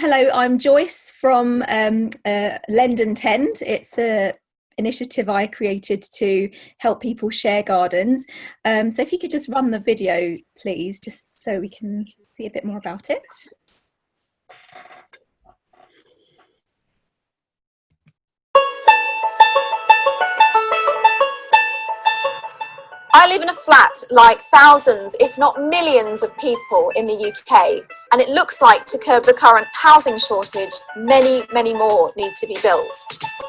Hello, I'm Joyce from LendAndTend. It's a initiative I created to help people share gardens. So if you could just run the video, please, just so we can see a bit more about it. I live in a flat like thousands, if not millions of people in the UK, and it looks like to curb the current housing shortage, many more need to be built.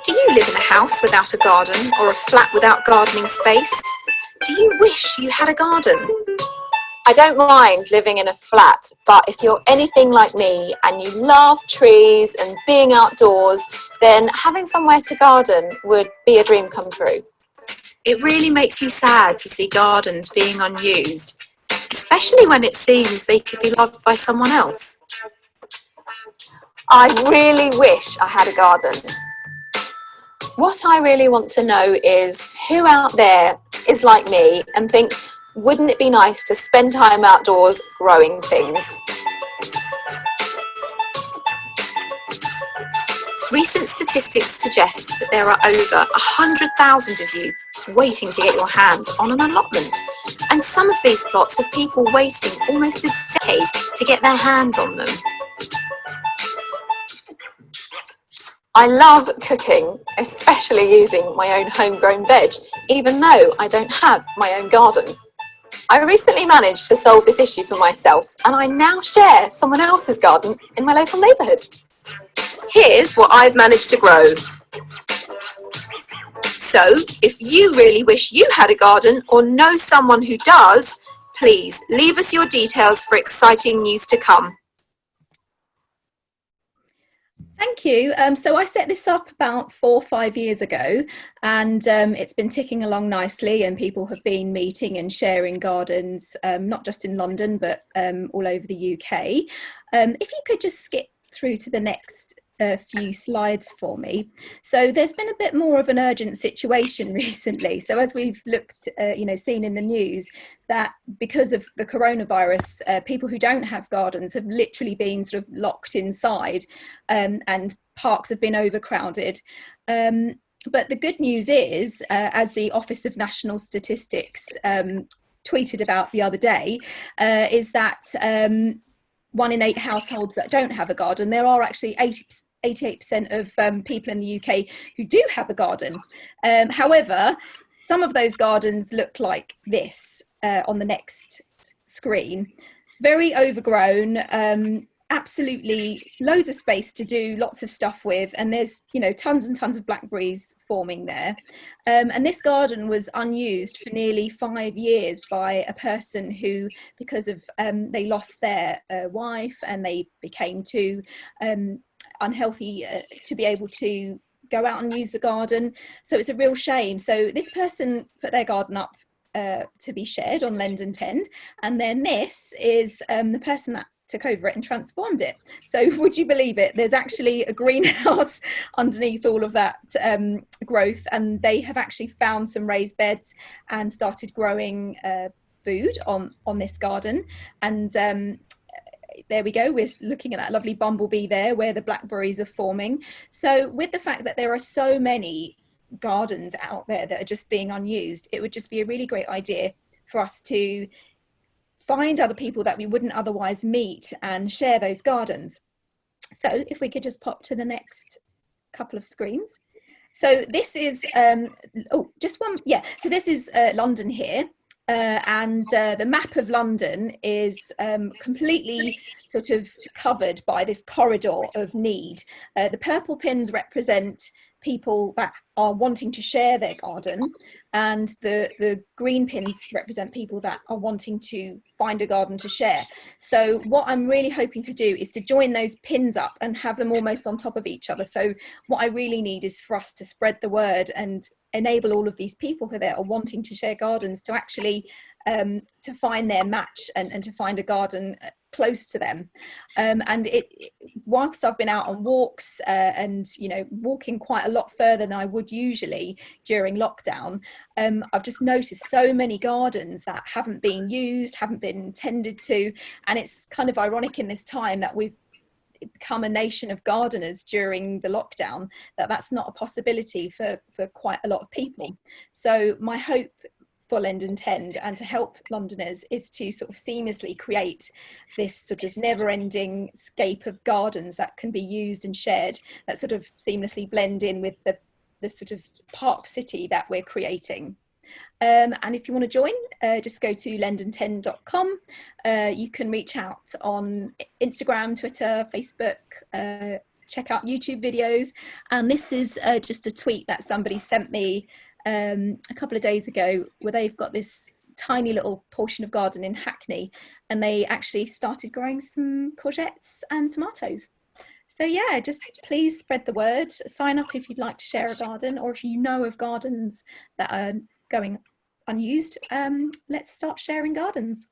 Do you live in a house without a garden or a flat without gardening space? Do you wish you had a garden? I don't mind living in a flat, but if you're anything like me and you love trees and being outdoors, then having somewhere to garden would be a dream come true. It really makes me sad to see gardens being unused, especially when it seems they could be loved by someone else. I really wish I had a garden. What I really want to know is who out there is like me and thinks, wouldn't it be nice to spend time outdoors growing things? Recent statistics suggest that there are over 100,000 of you waiting to get your hands on an allotment. And some of these plots have people waiting almost a decade to get their hands on them. I love cooking, especially using my own homegrown veg, even though I don't have my own garden. I recently managed to solve this issue for myself, and I now share someone else's garden in my local neighbourhood. Here's what I've managed to grow. So, if you really wish you had a garden or know someone who does, please leave us your details for exciting news to come. Thank you. So I set this up about 4 or 5 years ago, and it's been ticking along nicely, and people have been meeting and sharing gardens, not just in London, but all over the UK. If you could just skip through to the next few slides for me. So there's been a bit more of an urgent situation recently. So as we've looked, seen in the news, that because of the coronavirus, people who don't have gardens have literally been sort of locked inside, and parks have been overcrowded. But the good news is, as the Office of National Statistics tweeted about the other day, is that 1 in 8 households that don't have a garden, there are actually 88% of people in the UK who do have a garden. However, some of those gardens look like this on the next screen. Very overgrown, absolutely loads of space to do lots of stuff with, and there's tons and tons of blackberries forming there. And this garden was unused for nearly 5 years by a person who, because of they lost their wife and they became too unhealthy to be able to go out and use the garden. So it's a real shame. So this person put their garden up to be shared on LendAndTend, and then this is the person that took over it and transformed it. So would you believe it? There's actually a greenhouse underneath all of that growth, and they have actually found some raised beds and started growing food on this garden. And there we go, we're looking at that lovely bumblebee there where the blackberries are forming. So with the fact that there are so many gardens out there that are just being unused, it would just be a really great idea for us to find other people that we wouldn't otherwise meet and share those gardens. So if we could just pop to the next couple of screens. So this is so this is London here. And the map of London is completely sort of covered by this corridor of need. The purple pins represent people that are wanting to share their garden, and the green pins represent people that are wanting to find a garden to share. So what I'm really hoping to do is to join those pins up and have them almost on top of each other. So what I really need is for us to spread the word and enable all of these people who are wanting to share gardens to actually to find their match and to find a garden close to them. And whilst I've been out on walks and walking quite a lot further than I would usually during lockdown, I've just noticed so many gardens that haven't been used, haven't been tended to, and it's kind of ironic in this time that become a nation of gardeners during the lockdown, that's not a possibility for quite a lot of people. So my hope for LendAndTend and to help Londoners is to sort of seamlessly create this sort of never-ending scape of gardens that can be used and shared, that sort of seamlessly blend in with the sort of park city that we're creating. And if you want to join, just go to LendAndTend.com. You can reach out on Instagram, Twitter, Facebook, check out YouTube videos. And this is just a tweet that somebody sent me a couple of days ago, where they've got this tiny little portion of garden in Hackney, and they actually started growing some courgettes and tomatoes. So yeah, just please spread the word. Sign up if you'd like to share a garden, or if you know of gardens that are going unused. Let's start sharing gardens.